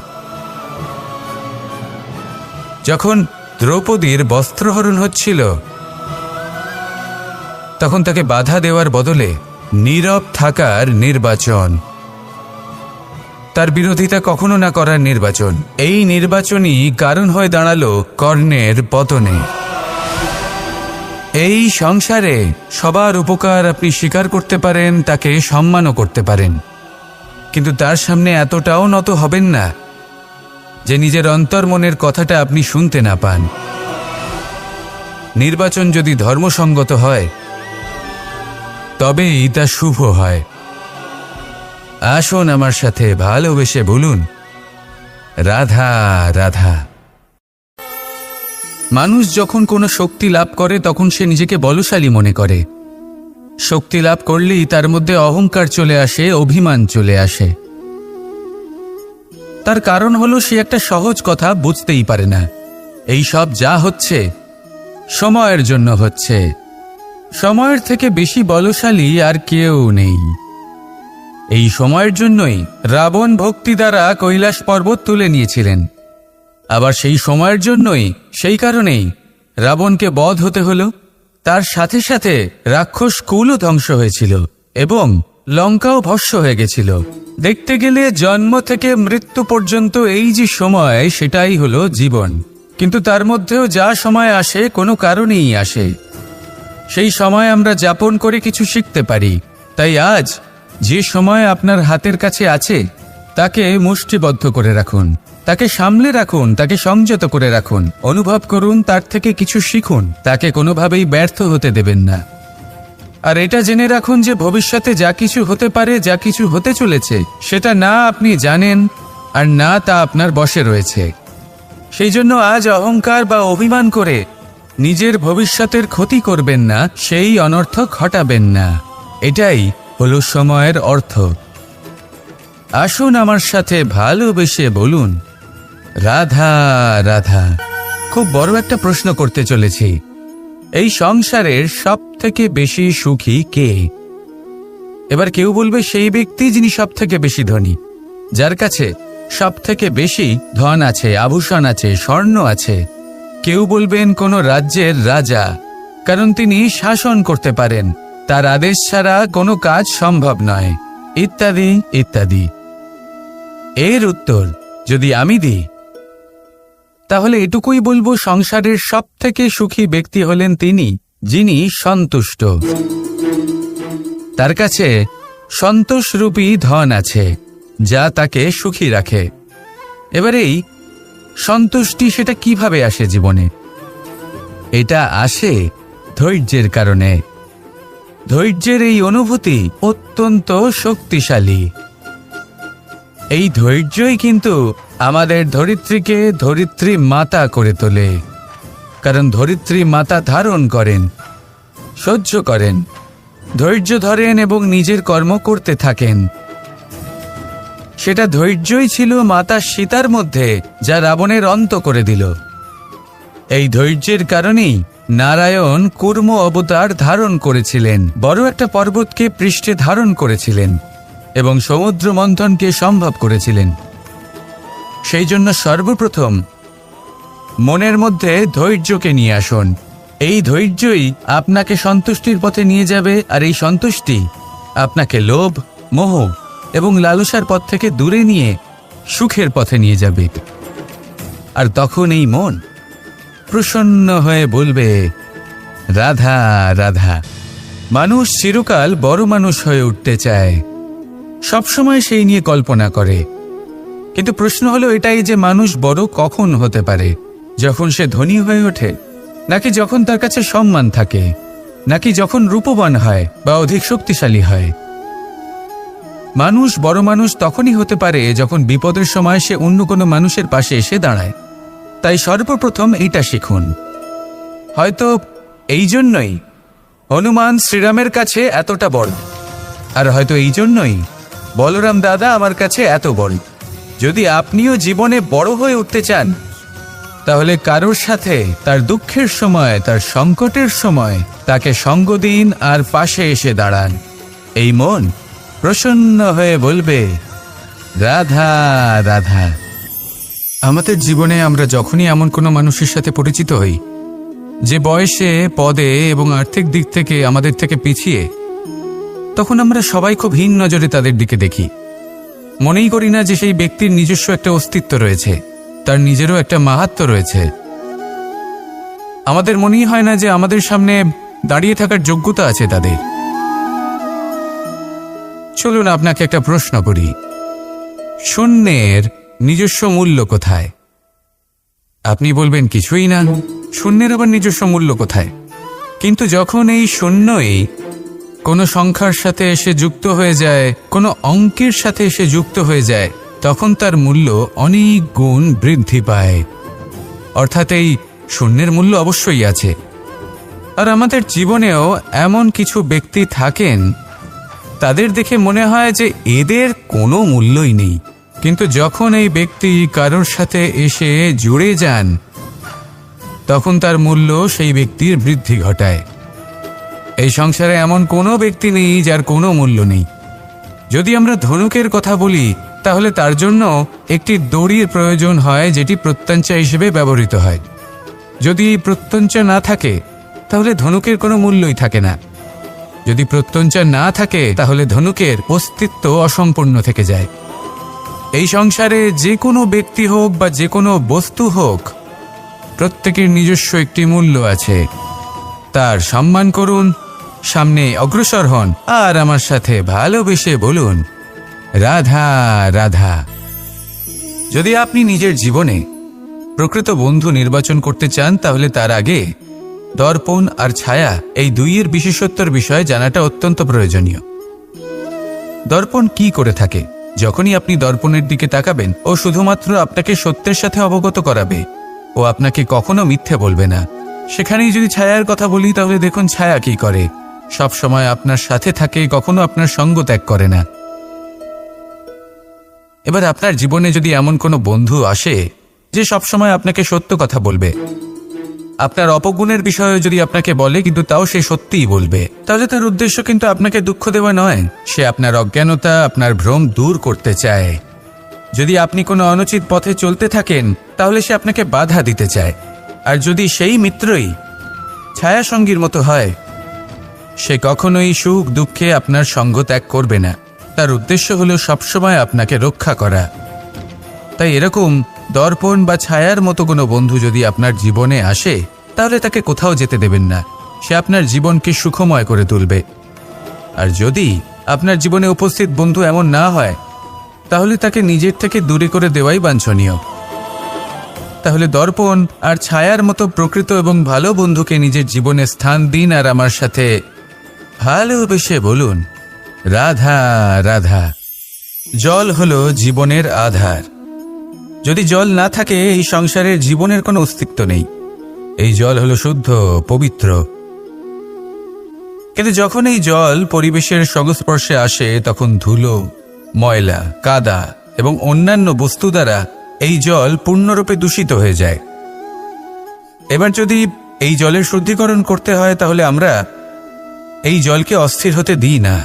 যখন দ্রৌপদীর বস্ত্রহরণ হচ্ছিল তখন তাকে বাধা দেওয়ার বদলে নীরব থাকার নির্বাচন, তার বিরোধিতা কখনো না করার নির্বাচন। এই নির্বাচনই কারণ হয়ে দাঁড়ালো কর্ণের পতনে। এই সংসারে সবার উপকার আপনি স্বীকার করতে পারেন, তাকে সম্মানও করতে পারেন, কিন্তু তার সামনে এতটাও নত হবেন না যে নিজের অন্তর্মনের কথাটা আপনি শুনতে না পান। নির্বাচন যদি ধর্মসঙ্গত হয় তবেই তা শুভ হয়। আসুন আমার সাথে ভালোবেসে বলুন, রাধা রাধা। মানুষ যখন কোনো শক্তি লাভ করে তখন সে নিজেকে বলশালী মনে করে। শক্তি লাভ করলেই তার মধ্যে অহংকার চলে আসে, অভিমান চলে আসে। তার কারণ হলো সে একটা সহজ কথা বুঝতেই পারে না। এই সব যা হচ্ছে সময়ের জন্য হচ্ছে। সময়ের থেকে বেশি বলশালী আর কেউ নেই। এই সময়ের জন্যই রাবণ ভক্তি দ্বারা কৈলাস পর্বত তুলে নিয়েছিলেন। আবার সেই সময়ের জন্যই, সেই কারণেই রাবণকে বধ হতে হলো। তার সাথে সাথে রাক্ষস কুলও ধ্বংস হয়েছিল এবং লঙ্কাও ভস্ম হয়ে গেছিল। দেখতে গেলে জন্ম থেকে মৃত্যু পর্যন্ত এই যে সময়, সেটাই হলো জীবন। কিন্তু তার মধ্যেও যা সময় আসে কোনো কারণেই আসে। সেই সময় আমরা যাপন করে কিছু শিখতে পারি। তাই আজ যে সময় আপনার হাতের কাছে আছে তাকে মুষ্টিবদ্ধ করে রাখুন, তাকে সামলে রাখুন, তাকে সংযত করে রাখুন, অনুভব করুন, তার থেকে কিছু শিখুন, তাকে কোনোভাবেই ব্যর্থ হতে দেবেন না। আর এটা জেনে রাখুন যে ভবিষ্যতে যা কিছু হতে পারে, যা কিছু হতে চলেছে, সেটা না আপনি জানেন আর না তা আপনার বশে রয়েছে। সেই জন্য আজ অহংকার বা অভিমান করে নিজের ভবিষ্যতের ক্ষতি করবেন না, সেই অনর্থক ঘটাবেন না। এটাই হলো সময়ের অর্থ। আসুন আমার সাথে ভালোবেসে বলুন, রাধা রাধা। খুব বড় একটা প্রশ্ন করতে চলেছি। এই সংসারের সব থেকে বেশি সুখী কে? এবার কেউ বলবে সেই ব্যক্তি যিনি সব থেকে বেশি ধনী, যার কাছে সব থেকে বেশি ধন আছে, আভূষণ আছে, স্বর্ণ আছে। কেউ বলবেন কোনো রাজ্যের রাজা, কারণ তিনি শাসন করতে পারেন, তার আদেশ ছাড়া কোনো কাজ সম্ভব নয়, ইত্যাদি ইত্যাদি। এর উত্তর যদি আমি দিই, তাহলে এটুকুই বলবো, সংসারের সব থেকে সুখী ব্যক্তি হলেন তিনি যিনি সন্তুষ্ট। তার কাছে সন্তোষরূপী ধন আছে, যা তাকে সুখী রাখে। এবারে এই সন্তুষ্টি, সেটা কিভাবে আসে জীবনে? এটা আসে ধৈর্যের কারণে। ধৈর্যের এই অনুভূতি অত্যন্ত শক্তিশালী। এই ধৈর্যই কিন্তু আমাদের ধরিত্রীকে ধরিত্রী মাতা করে তোলে। কারণ ধরিত্রী মাতা ধারণ করেন, সহ্য করেন, ধৈর্য ধরেন এবং নিজের কর্ম করতে থাকেন। সেটা ধৈর্যই ছিল মাতা সীতার মধ্যে, যা রাবণের অন্ত করে দিল। এই ধৈর্যের কারণেই নারায়ণ কুর্ম অবতার ধারণ করেছিলেন, বড় একটা পর্বতকে পৃষ্ঠে ধারণ করেছিলেন এবং সমুদ্র মন্থনকে সম্ভব করেছিলেন। সেই জন্য সর্বপ্রথম মনের মধ্যে ধৈর্যকে নিয়ে আসুন। এই ধৈর্যই আপনাকে সন্তুষ্টির পথে নিয়ে যাবে, আর এই সন্তুষ্টি আপনাকে লোভ, মোহ এবং লালসার পথ থেকে দূরে নিয়ে সুখের পথে নিয়ে যাবে। আর তখন এই মন প্রসন্ন হয়ে বলবে, রাধা রাধা। মানুষ চিরকাল বড় মানুষ হয়ে উঠতে চায়, সবসময় সেই নিয়ে কল্পনা করে। কিন্তু প্রশ্ন হলো এটাই যে মানুষ বড় কখন হতে পারে? যখন সে ধনী হয়ে ওঠে, নাকি যখন তার কাছে সম্মান থাকে, নাকি যখন রূপবান হয় বা অধিক শক্তিশালী হয়? মানুষ বড় মানুষ তখনই হতে পারে যখন বিপদের সময় সে অন্য কোনো মানুষের পাশে এসে দাঁড়ায়। তাই সর্বপ্রথম এইটা শিখুন। হয়তো এই জন্যই হনুমান শ্রীরামের কাছে এতটা বড়, আর হয়তো এই জন্যই বলরাম দাদা আমার কাছে এত বড়। যদি আপনিও জীবনে বড় হয়ে উঠতে চান, তাহলে কারোর সাথে তার দুঃখের সময়, তার সংকটের সময় তাকে সঙ্গ দিন আর পাশে এসে দাঁড়ান। এই মন প্রসন্ন হয়ে বলবে, রাধা রাধা। আমাদের জীবনে আমরা যখনই এমন কোনো মানুষের সাথে পরিচিত হই যে বয়সে, পদে এবং আর্থিক দিক থেকে আমাদের থেকে পিছিয়ে, তখন আমরা সবাই খুব হীন নজরে তাদের দিকে দেখি। মনেই করি না যে সেই ব্যক্তির নিজস্ব একটা অস্তিত্ব রয়েছে, তার নিজেরও একটা মাহাত্ম্য রয়েছে। আমাদের মনেই হয় না যে আমাদের সামনে দাঁড়িয়ে থাকার যোগ্যতা আছে তাদের। চলুন আপনাকে একটা প্রশ্ন করি, শূন্যের নিজস্ব মূল্য কোথায়? আপনি বলবেন কিছুই না। শূন্যের আবার নিজস্ব মূল্য কোথায়? কিন্তু যখন এই শূন্যই কোনো সংখ্যার সাথে এসে যুক্ত হয়ে যায়, কোনো অঙ্কের সাথে এসে যুক্ত হয়ে যায়, তখন তার মূল্য অনেক গুণ বৃদ্ধি পায়। অর্থাৎ এই শূন্যের মূল্য অবশ্যই আছে। আর আমাদের জীবনেও এমন কিছু ব্যক্তি থাকেন, তাদের দেখে মনে হয় যে এদের কোনো মূল্যই নেই, কিন্তু যখন এই ব্যক্তি কারোর সাথে এসে জুড়ে যান, তখন তার মূল্য সেই ব্যক্তির বৃদ্ধি ঘটায়। এই সংসারে এমন কোনো ব্যক্তি নেই যার কোনো মূল্য নেই। যদি আমরা ধনুকের কথা বলি, তাহলে তার জন্য একটি দড়ির প্রয়োজন হয়, যেটি প্রত্যঞ্চা হিসেবে ব্যবহৃত হয়। যদি এই প্রত্যঞ্চা না থাকে, তাহলে ধনুকের কোনো মূল্যই থাকে না। যদি প্রত্যঞ্চা না থাকে, তাহলে ধনুকের অস্তিত্ব অসম্পূর্ণ থেকে যায়। এই সংসারে যে কোনো ব্যক্তি হোক বা যে কোনো বস্তু হোক, প্রত্যেকের নিজস্ব একটি মূল্য আছে। তার সম্মান করুন, সামনে অগ্রসর হন, আর আমার সাথে ভালোবেসে বলুন, রাধা রাধা। যদি আপনি নিজের জীবনে প্রকৃত বন্ধু নির্বাচন করতে চান, তাহলে তার আগে দর্পণ আর ছায়া এই দুইয়ের বিশেষত্বর বিষয়ে জানাটা অত্যন্ত প্রয়োজনীয়। দর্পণ কি করে থাকে? যখনই আপনি দর্পণের দিকে তাকাবেন, ও শুধুমাত্র আপনাকে সত্যের সাথে অবগত করাবে, ও আপনাকে কখনো মিথ্যে বলবে না। সেখানেই যদি ছায়ার কথা বলি, তাহলে দেখুন ছায়া কি করে। সব সময় আপনার সাথে থাকে, কখনো আপনার সঙ্গ ত্যাগ করে না। এবার আপনার জীবনে যদি এমন কোনো বন্ধু আসে যে সবসময় আপনাকে সত্য কথা বলবে, আপনার অপগুণের বিষয়ে যদি আপনাকে বলে কিন্তু তাও সে সত্যিই বলবে, তাহলে তার উদ্দেশ্য কিন্তু আপনাকে দুঃখ দেওয়া নয়। সে আপনার অজ্ঞানতা, আপনার ভ্রম দূর করতে চায়। যদি আপনি কোনো অনুচিত পথে চলতে থাকেন, তাহলে সে আপনাকে বাধা দিতে চায়। আর যদি সেই মিত্রই ছায়া সঙ্গীর মতো হয়, সে কখনোই সুখ দুঃখে আপনার সঙ্গ ত্যাগ করবে না। তার উদ্দেশ্য হলো সবসময় আপনাকে রক্ষা করা। তাই এরকম দর্পণ বা ছায়ার মতো কোনো বন্ধু যদি আপনার জীবনে আসে, তাহলে তাকে কোথাও যেতে দেবেন না। সে আপনার জীবনকে সুখময় করে তুলবে। আর যদি আপনার জীবনে উপস্থিত বন্ধু এমন না হয়, তাহলে তাকে নিজের থেকে দূরে করে দেওয়াই বাঞ্ছনীয়। তাহলে দর্পণ আর ছায়ার মতো প্রকৃত এবং ভালো বন্ধুকে নিজের জীবনে স্থান দিন, আর আমার সাথে ভালোবেসে বলুন, রাধা রাধা। জল হলো জীবনের আধার। যদি জল না থাকে, এই সংসারের জীবনের কোনো অস্তিত্ব নেই। এই জল হলো শুদ্ধ, পবিত্র। কিন্তু যখন এই জল পরিবেশের সংস্পর্শে আসে, তখন ধুলো, ময়লা, কাদা এবং অন্যান্য বস্তু দ্বারা এই জল পূর্ণরূপে দূষিত হয়ে যায়। এবার যদি এই জলের শুদ্ধিকরণ করতে হয়, তাহলে আমরা এই জলকে অস্থির হতে দিই না,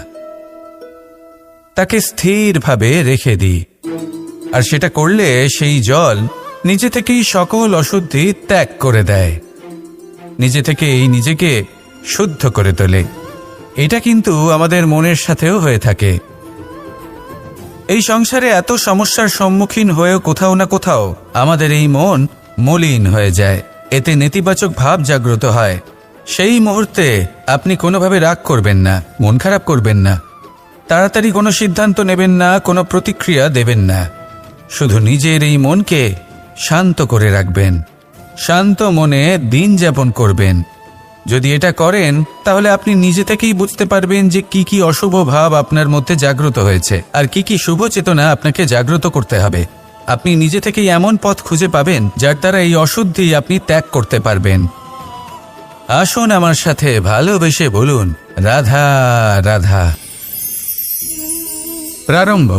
তাকে স্থিরভাবে রেখে দিই। আর সেটা করলে সেই জল নিজে থেকেই সকল অশুদ্ধি ত্যাগ করে দেয়, নিজে থেকেই নিজেকে শুদ্ধ করে তোলে। এটা কিন্তু আমাদের মনের সাথেও হয়ে থাকে। এই সংসারে এত সমস্যার সম্মুখীন হয়েও কোথাও না কোথাও আমাদের এই মন মলিন হয়ে যায়। এতে নেতিবাচক ভাব জাগ্রত হয়। সেই মুহূর্তে আপনি কোনোভাবে রাগ করবেন না, মন খারাপ করবেন না, তাড়াতাড়ি কোনো সিদ্ধান্ত নেবেন না, কোনো প্রতিক্রিয়া দেবেন না। শুধু নিজের এই মনকে শান্ত করে রাখবেন, শান্ত মনে দিন যাপন করবেন। যদি এটা করেন, তাহলে আপনি নিজে থেকেই বুঝতে পারবেন যে কি কি অশুভ ভাব আপনার মধ্যে জাগ্রত হয়েছে আর কি কি শুভ চেতনা আপনাকে জাগ্রত করতে হবে। আপনি নিজে থেকেই এমন পথ খুঁজে পাবেন যার দ্বারা এই অশুদ্ধি আপনি ত্যাগ করতে পারবেন। আসুন আমার সাথে ভালোবেসে বলুন, রাধা রাধা। প্রারম্ভ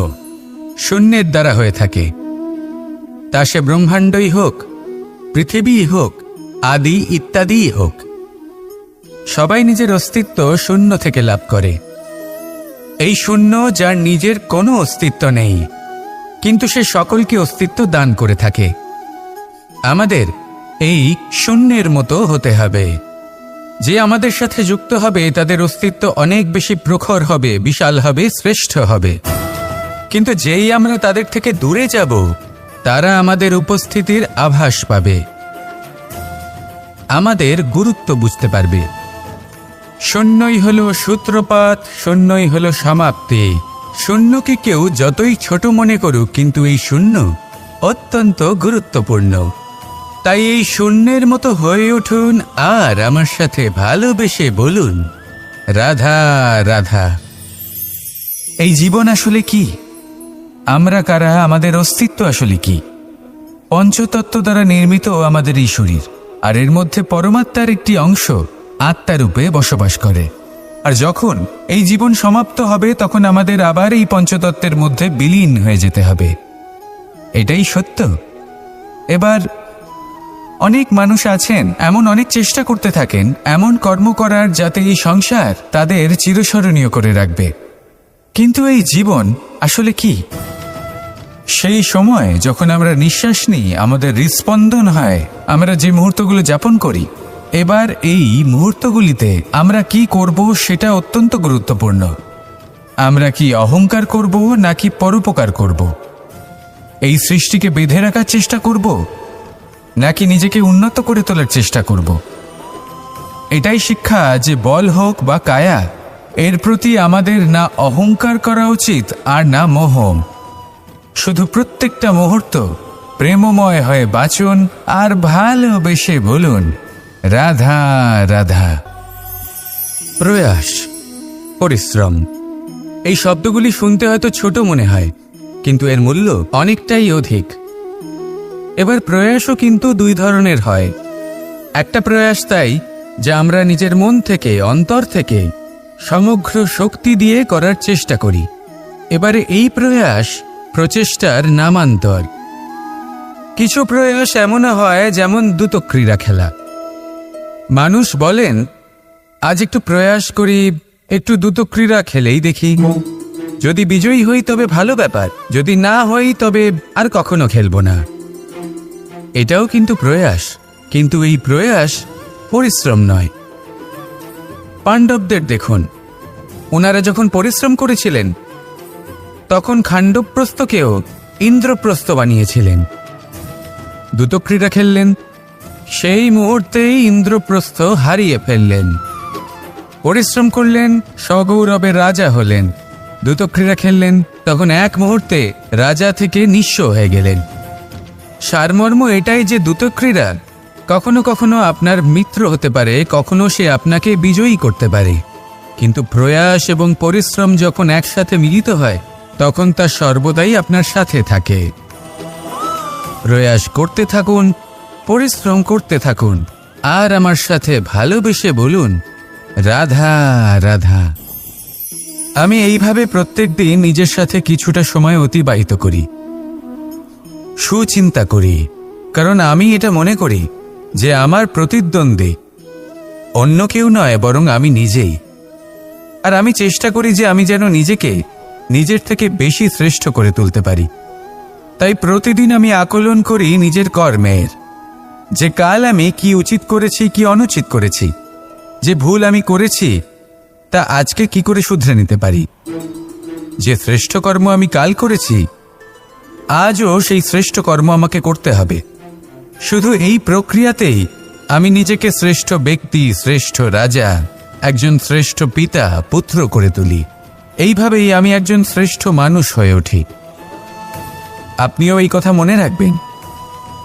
শূন্যের দ্বারা হয়ে থাকে, তা সে ব্রহ্মাণ্ডই হোক, পৃথিবীই হোক, আদি ইত্যাদিই হোক। সবাই নিজের অস্তিত্ব শূন্য থেকে লাভ করে। এই শূন্য যার নিজের কোনো অস্তিত্ব নেই, কিন্তু সে সকলকে অস্তিত্ব দান করে থাকে। আমাদের এই শূন্যের মতো হতে হবে। যে আমাদের সাথে যুক্ত হবে, তাদের অস্তিত্ব অনেক বেশি প্রখর হবে, বিশাল হবে, শ্রেষ্ঠ হবে। কিন্তু যেই আমরা তাদের থেকে দূরে যাব, তারা আমাদের উপস্থিতির আভাস পাবে, আমাদের গুরুত্ব বুঝতে পারবে। শূন্যই হলো সূত্রপাত, শূন্যই হলো সমাপ্তি। শূন্যকে কেউ যতই ছোট মনে করুক, কিন্তু এই শূন্য অত্যন্ত গুরুত্বপূর্ণ। তাই এই শূন্যের মতো হয়ে উঠুন আর আমার সাথে ভালোবেসে বলুন, রাধা রাধা। এই জীবন আসলে কি? আমরা কারা? আমাদের অস্তিত্ব আসলে কি? পঞ্চতত্ত্ব দ্বারা নির্মিত আমাদের এই শরীর, আর এর মধ্যে পরমাত্মার একটি অংশ আত্মারূপে বসবাস করে। আর যখন এই জীবন সমাপ্ত হবে, তখন আমাদের আবার এই পঞ্চতত্ত্বের মধ্যে বিলীন হয়ে যেতে হবে। এটাই সত্য। এবার অনেক মানুষ আছেন এমন অনেক চেষ্টা করতে থাকেন এমন কর্ম করার যাতে এই সংসার তাদের চিরস্মরণীয় করে রাখবে। কিন্তু এই জীবন আসলে কি? সেই সময় যখন আমরা নিঃশ্বাস নিই, আমাদের হৃদস্পন্দন হয়, আমরা যে মুহূর্তগুলো যাপন করি, এবার এই মুহূর্তগুলিতে আমরা কি করব সেটা অত্যন্ত গুরুত্বপূর্ণ। আমরা কি অহংকার করব নাকি পরোপকার করব? এই সৃষ্টিকে বেঁধে রাখার চেষ্টা করব নাকি নিজেকে উন্নত করে তোলার চেষ্টা করব? এটাই শিক্ষা যে বল হোক বা কায়া, এর প্রতি আমাদের না অহংকার করা উচিত আর না মোহ। শুধু প্রত্যেকটা মুহূর্ত প্রেমময় হয়ে বাঁচুন আর ভালোবেসে বলুন রাধা রাধা। প্রয়াস, পরিশ্রম, এই শব্দগুলি শুনতে হয়তো ছোট মনে হয়, কিন্তু এর মূল্য অনেকটাই অধিক। এবার প্রয়াসও কিন্তু দুই ধরনের হয়। একটা প্রয়াস তাই যা আমরা নিজের মন থেকে, অন্তর থেকে সমগ্র শক্তি দিয়ে করার চেষ্টা করি। এবারে এই প্রয়াস প্রচেষ্টার নামান্তর। কিছু প্রয়াস এমনও হয় যেমন দ্রুতক্রীড়া খেলা। মানুষ বলেন, আজ একটু প্রয়াস করি, একটু দ্রুতক্রীড়া খেলেই দেখি, যদি বিজয়ী হই তবে ভালো ব্যাপার, যদি না হই তবে আর কখনো খেলবো না। এটাও কিন্তু প্রয়াস, কিন্তু এই প্রয়াস পরিশ্রম নয়। পাণ্ডবদের দেখুন, ওনারা যখন পরিশ্রম করেছিলেন তখন খাণ্ডবপ্রস্থকেও ইন্দ্রপ্রস্থ বানিয়েছিলেন। দ্রুতক্রীড়া খেললেন, সেই মুহূর্তেই ইন্দ্রপ্রস্থ হারিয়ে ফেললেন। পরিশ্রম করলেন, সগৌরবের রাজা হলেন। দ্রুতক্রীড়া খেললেন, তখন এক মুহূর্তে রাজা থেকে নিঃস্ব হয়ে গেলেন। সারমর্ম এটাই যে দ্রুতক্রীড়া কখনো কখনো আপনার মিত্র হতে পারে, কখনো সে আপনাকে বিজয়ী করতে পারে, কিন্তু প্রয়াস এবং পরিশ্রম যখন একসাথে মিলিত হয় তখন তা সর্বদাই আপনার সাথে থাকে। প্রয়াস করতে থাকুন, পরিশ্রম করতে থাকুন, আর আমার সাথে ভালোবেসে বলুন রাধা রাধা। আমি এইভাবে প্রত্যেকদিন নিজের সাথে কিছুটা সময় অতিবাহিত করি, সুচিন্তা করি, কারণ আমি এটা মনে করি যে আমার প্রতিদ্বন্দ্বী অন্য কেউ নয় বরং আমি নিজেই। আর আমি চেষ্টা করি যে আমি যেন নিজেকে নিজের থেকে বেশি শ্রেষ্ঠ করে তুলতে পারি। তাই প্রতিদিন আমি আকলন করি নিজের কর্মের, যে কাল আমি কি উচিত করেছি কি অনুচিত করেছি, যে ভুল আমি করেছি তা আজকে কি করে শুধরে নিতে পারি। যে শ্রেষ্ঠ কর্ম আমি কাল করেছি আজও সেই শ্রেষ্ঠ কর্ম আমাকে করতে হবে। শুধু এই প্রক্রিয়াতেই আমি নিজেকে শ্রেষ্ঠ ব্যক্তি, শ্রেষ্ঠ রাজা, একজন শ্রেষ্ঠ পিতা, পুত্র করে তুলি। এইভাবেই আমি একজন শ্রেষ্ঠ মানুষ হয়ে উঠি। আপনিও এই কথা মনে রাখবেন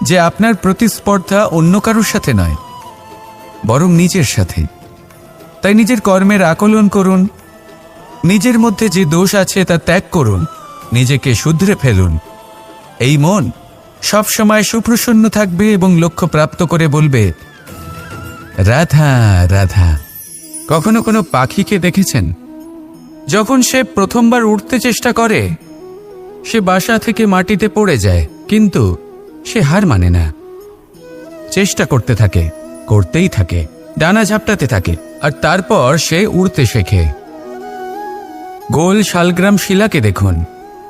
যে আপনার প্রতিস্পর্ধা অন্য কারোর সাথে নয় বরং নিজের সাথে। তাই নিজের কর্মের আকলন করুন, নিজের মধ্যে যে দোষ আছে তা ত্যাগ করুন, নিজেকে শুধরে ফেলুন। এই মন সবসময় সুপ্রসন্ন থাকবে এবং লক্ষ্য প্রাপ্ত করে বলবে রাধা রাধা। কখনো কোনো পাখিকে দেখেছেন? যখন সে প্রথমবার উঠতে চেষ্টা করে সে বাসা থেকে মাটিতে পড়ে যায়, কিন্তু সে হার মানে না, চেষ্টা করতে থাকে, করতেই থাকে, ডানা ঝাপটাতে থাকে, আর তারপর সে উড়তে শেখে। গোল শালগ্রাম শিলাকে দেখুন,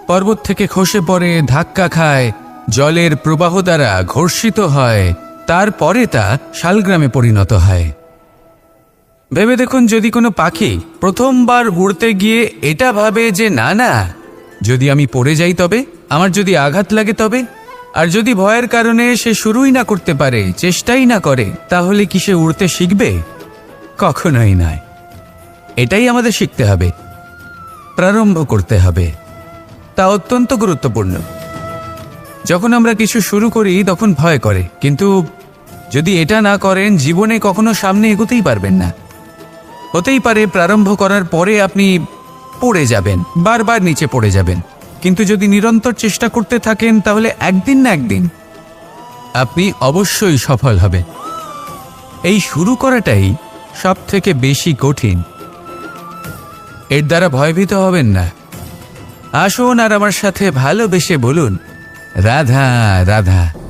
পর্বত থেকে খসে পড়ে, ধাক্কা খায়, জলের প্রবাহ দ্বারা ঘর্ষিত হয়, তারপরে তা শালগ্রামে পরিণত হয়। ভেবে দেখুন, যদি কোনো পাখি প্রথমবার উড়তে গিয়ে এটা ভাবে যে না না, যদি আমি পড়ে যাই তবে, আমার যদি আঘাত লাগে তবে, আর যদি ভয়ের কারণে সে শুরুই না করতে পারে, চেষ্টাই না করে, তাহলে কি সে উড়তে শিখবে? কখনোই নয়। এটাই আমাদের শিখতে হবে, প্রারম্ভ করতে হবে। তা অত্যন্ত গুরুত্বপূর্ণ। যখন আমরা কিছু শুরু করি তখন ভয় করে, কিন্তু যদি এটা না করেন জীবনে কখনো সামনে এগোতেই পারবেন না। হতেই পারে প্রারম্ভ করার পরে আপনি পড়ে যাবেন, বারবার নিচে পড়ে যাবেন, কিন্তু যদি নিরন্তর চেষ্টা করতে থাকেন তাহলে একদিন না একদিন আপনি অবশ্যই সফল হবেন। এই শুরু করাটাই সব থেকে বেশি কঠিন। এর দ্বারা ভয়ভীত হবেন না। আসুন আর আমার সাথে ভালোবেসে বলুন রাধা রাধা।